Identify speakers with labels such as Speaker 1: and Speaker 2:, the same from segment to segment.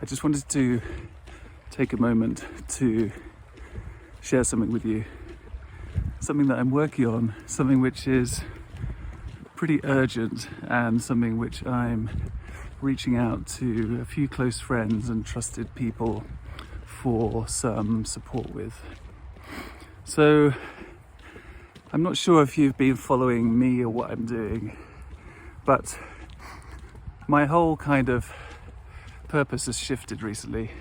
Speaker 1: I just wanted to take a moment to share something with you, something that I'm working on, something which is pretty urgent and something which I'm reaching out to a few close friends and trusted people for some support with. So I'm not sure if you've been following me or what I'm doing, but my whole kind of purpose has shifted recently,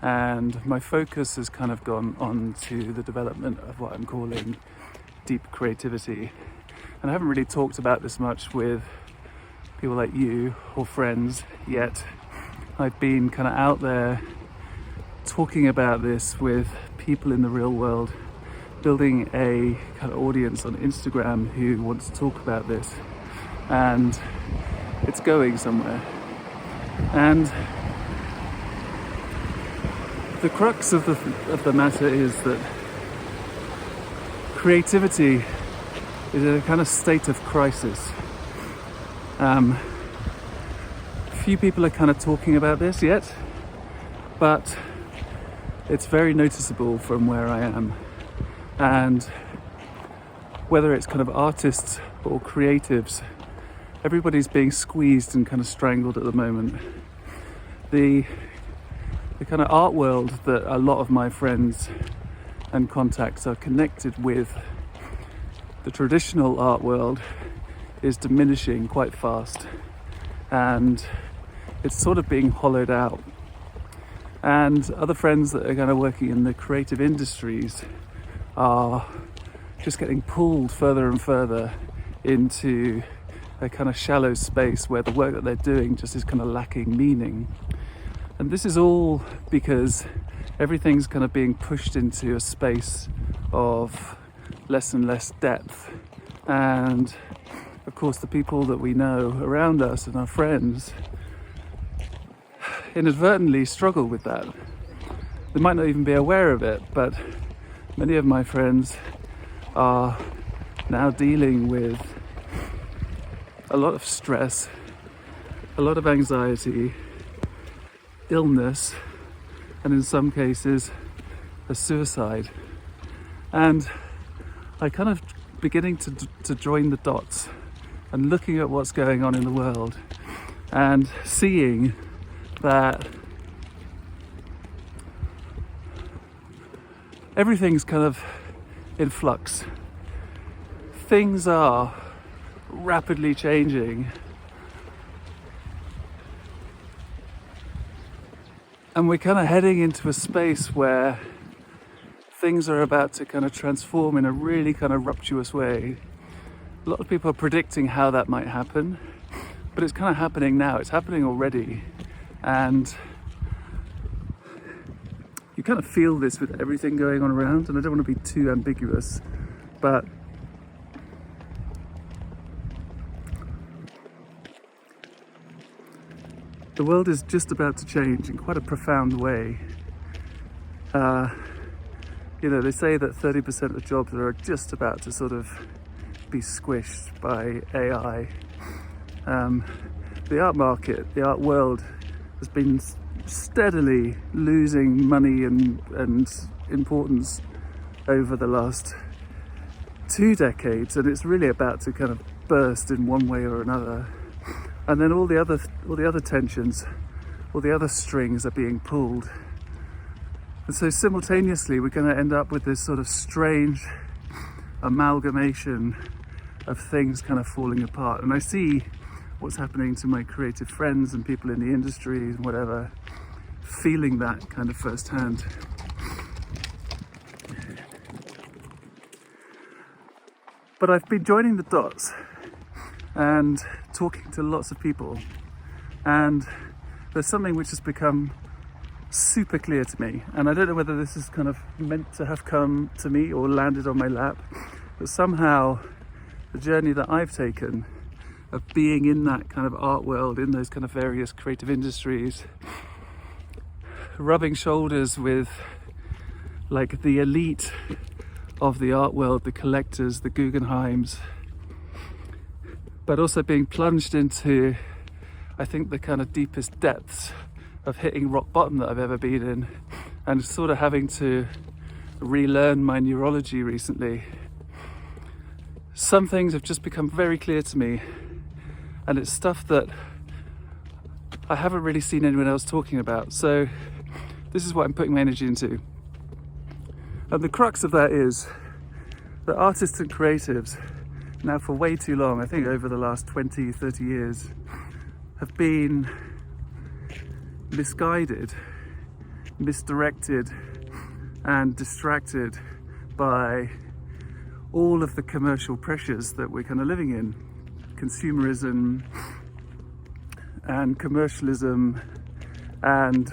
Speaker 1: and my focus has kind of gone on to the development of what I'm calling deep creativity. And I haven't really talked about this much with people like you or friends yet. I've been kind of out there talking about this with people in the real world, building a kind of audience on Instagram who wants to talk about this, and it's going somewhere. And the crux of the matter is that creativity is in a kind of state of crisis. Few people are kind of talking about this yet, but it's very noticeable from where I am. And whether it's kind of artists or creatives, everybody's being squeezed and kind of strangled at the moment. The kind of art world that a lot of my friends and contacts are connected with, the traditional art world, is diminishing quite fast, and it's sort of being hollowed out. And other friends that are kind of working in the creative industries are just getting pulled further and further into a kind of shallow space where the work that they're doing just is kind of lacking meaning. And this is all because everything's kind of being pushed into a space of less and less depth. And of course, the people that we know around us and our friends inadvertently struggle with that. They might not even be aware of it, but many of my friends are now dealing with a lot of stress, a lot of anxiety, illness, and in some cases a suicide. And I kind of beginning to join the dots and looking at what's going on in the world and seeing that everything's kind of in flux. Things are rapidly changing, and we're kind of heading into a space where things are about to kind of transform in a really kind of rupturous way. A lot of people are predicting how that might happen, but it's kind of happening now. It's happening already, and you kind of feel this with everything going on around. And I don't want to be too ambiguous, but the world is just about to change in quite a profound way. They say that 30% of jobs are just about to sort of be squished by AI. The art market, the art world, has been steadily losing money and importance over the last 2 decades, and it's really about to kind of burst in one way or another. And then all the other tensions, all the other strings are being pulled. And so simultaneously, we're going to end up with this sort of strange amalgamation of things kind of falling apart. And I see what's happening to my creative friends and people in the industry and whatever, feeling that kind of firsthand. But I've been joining the dots and talking to lots of people, and there's something which has become super clear to me, and I don't know whether this is kind of meant to have come to me or landed on my lap, but somehow the journey that I've taken of being in that kind of art world, in those kind of various creative industries, rubbing shoulders with like the elite of the art world, the collectors, the Guggenheims, but also being plunged into, I think, the kind of deepest depths of hitting rock bottom that I've ever been in, and sort of having to relearn my neurology recently. Some things have just become very clear to me, and it's stuff that I haven't really seen anyone else talking about. So this is what I'm putting my energy into. And the crux of that is that artists and creatives, now for way too long, I think over the last 20, 30 years, have been misguided, misdirected, and distracted by all of the commercial pressures that we're kind of living in. Consumerism and commercialism, and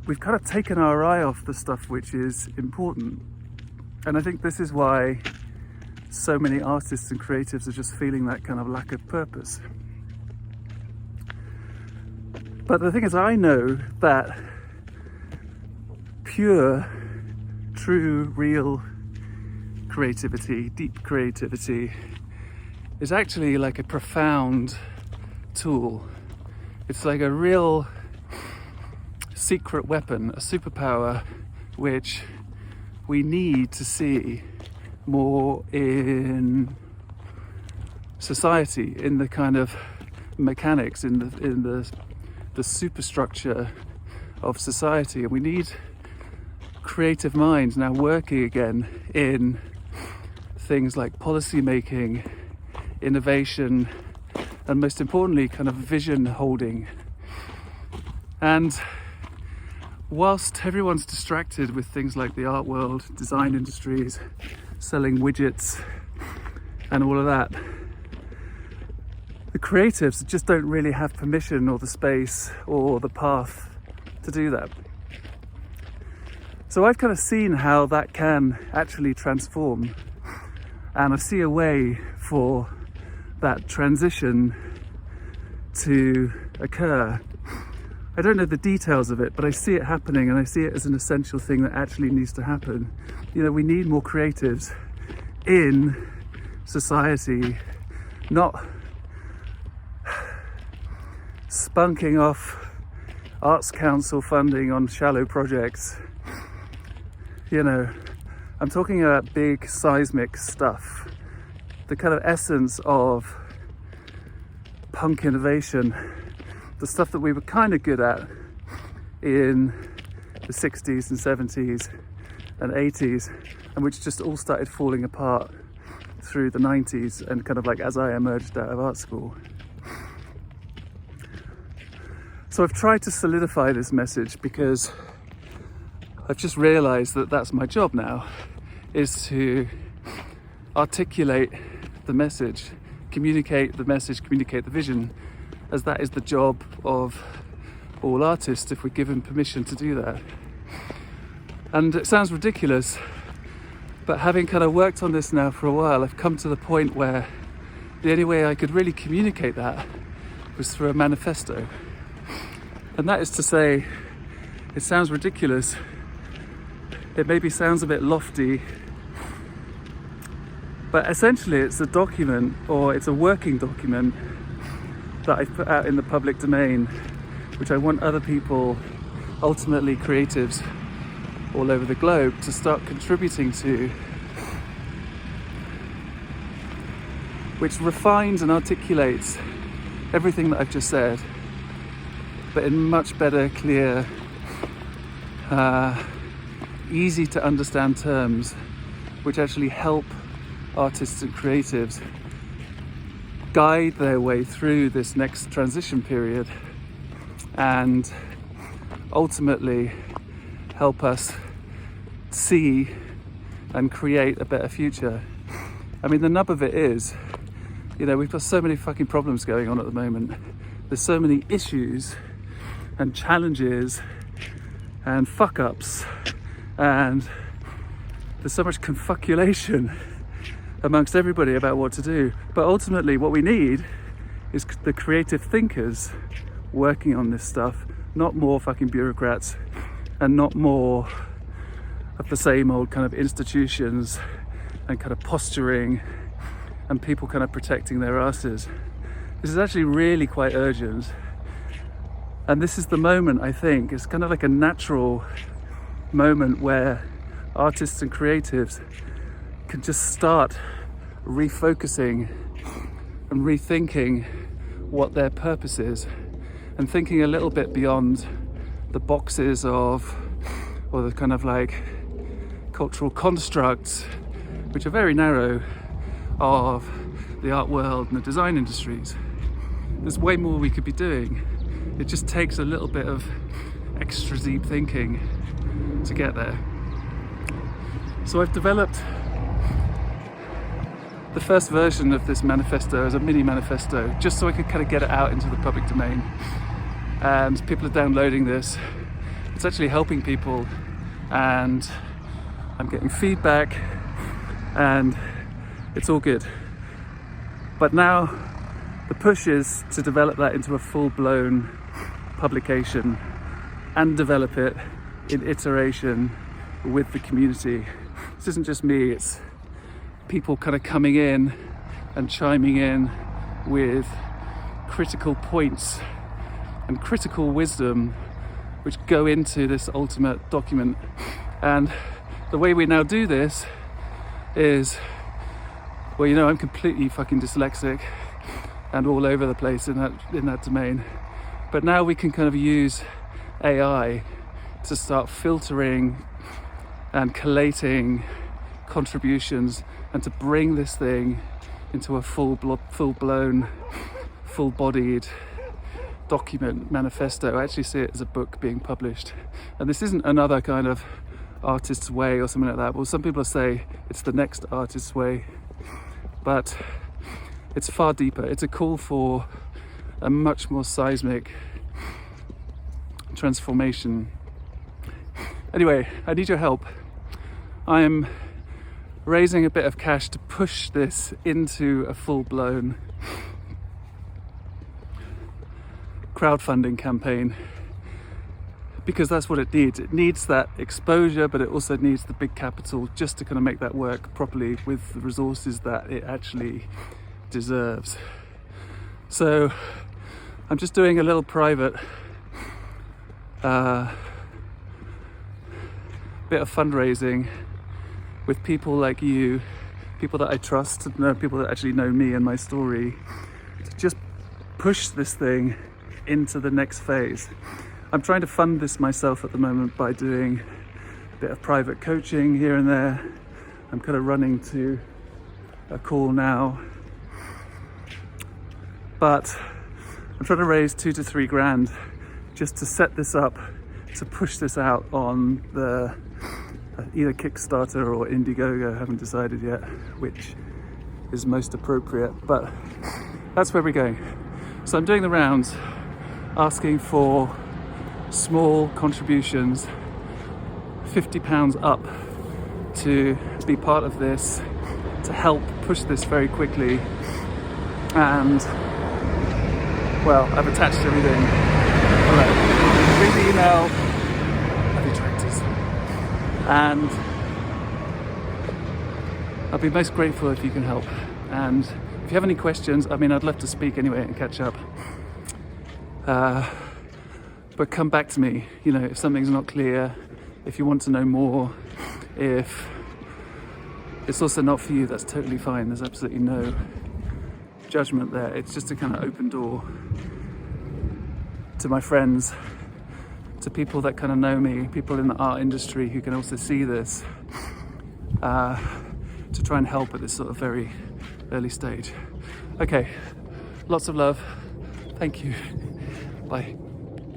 Speaker 1: we've kind of taken our eye off the stuff which is important. And I think this is why so many artists and creatives are just feeling that kind of lack of purpose. But the thing is, I know that pure, true, real creativity, deep creativity, is actually like a profound tool. It's like a real secret weapon, a superpower, which we need to see more in society, in the kind of mechanics, in the superstructure of society. And we need creative minds now working again in things like policy making, innovation, and most importantly, kind of vision holding. And whilst everyone's distracted with things like the art world, design industries, selling widgets, and all of that, the creatives just don't really have permission or the space or the path to do that. So I've kind of seen how that can actually transform, and I see a way for that transition to occur. I don't know the details of it, but I see it happening, and I see it as an essential thing that actually needs to happen. You know, we need more creatives in society, not spunking off Arts Council funding on shallow projects. You know, I'm talking about big seismic stuff, the kind of essence of punk innovation, the stuff that we were kind of good at in the 60s and 70s and 80s, and which just all started falling apart through the 90s and kind of like as I emerged out of art school. So I've tried to solidify this message because I've just realized that that's my job now, is to articulate the message, communicate the message, communicate the vision, as that is the job of all artists if we're given permission to do that. And it sounds ridiculous, but having kind of worked on this now for a while, I've come to the point where the only way I could really communicate that was through a manifesto. And that is to say, it sounds ridiculous, it maybe sounds a bit lofty, but essentially it's a document, or it's a working document that I've put out in the public domain, which I want other people, ultimately creatives all over the globe, to start contributing to, which refines and articulates everything that I've just said, but in much better, clear, easy to understand terms, which actually help artists and creatives guide their way through this next transition period and ultimately help us see and create a better future. I mean, the nub of it is, you know, we've got so many fucking problems going on at the moment. There's so many issues and challenges and fuck ups, and there's so much confuculation amongst everybody about what to do. But ultimately what we need is the creative thinkers working on this stuff, not more fucking bureaucrats and not more of the same old kind of institutions and kind of posturing and people kind of protecting their asses. This is actually really quite urgent, And this is the moment, I think, it's kind of like a natural moment where artists and creatives can just start refocusing and rethinking what their purpose is, and thinking a little bit beyond the boxes of, or the kind of like cultural constructs, which are very narrow, of the art world and the design industries. There's way more we could be doing. It just takes a little bit of extra deep thinking to get there. So I've developed the first version of this manifesto as a mini manifesto, just so I could kind of get it out into the public domain. And people are downloading this. It's actually helping people, and I'm getting feedback, and it's all good. But now the push is to develop that into a full-blown publication and develop it in iteration with the community. This isn't just me, it's people kind of coming in and chiming in with critical points and critical wisdom which go into this ultimate document. And the way we now do this is, well, you know, I'm completely fucking dyslexic and all over the place in that domain. But now we can kind of use AI to start filtering and collating contributions and to bring this thing into a full-blown, full-bodied document, manifesto. I actually see it as a book being published. And this isn't another kind of artist's way or something like that. Well, some people say it's the next artist's way, but it's far deeper. It's a call for a much more seismic transformation. Anyway, I need your help. I'm raising a bit of cash to push this into a full-blown crowdfunding campaign, because that's what it needs. It needs that exposure, but it also needs the big capital just to kind of make that work properly with the resources that it actually deserves. So I'm just doing a little private bit of fundraising with people like you, people that I trust, people that actually know me and my story, to just push this thing into the next phase. I'm trying to fund this myself at the moment by doing a bit of private coaching here and there. I'm kind of running to a call now, but I'm trying to raise 2 to 3 grand just to set this up, to push this out on the either Kickstarter or Indiegogo. I haven't decided yet which is most appropriate, but that's where we're going. So I'm doing the rounds, asking for small contributions, £50 up, to be part of this, to help push this very quickly. And well, I've attached everything. All right, read the email, have your tractors, and I'll be most grateful if you can help. And if you have any questions, I mean, I'd love to speak anyway and catch up. But come back to me, you know, if something's not clear, if you want to know more, if it's also not for you, that's totally fine. There's absolutely no judgment there. It's just a kind of open door to my friends, to people that kind of know me, people in the art industry who can also see this, to try and help at this sort of very early stage. Okay, lots of love. Thank you. Bye.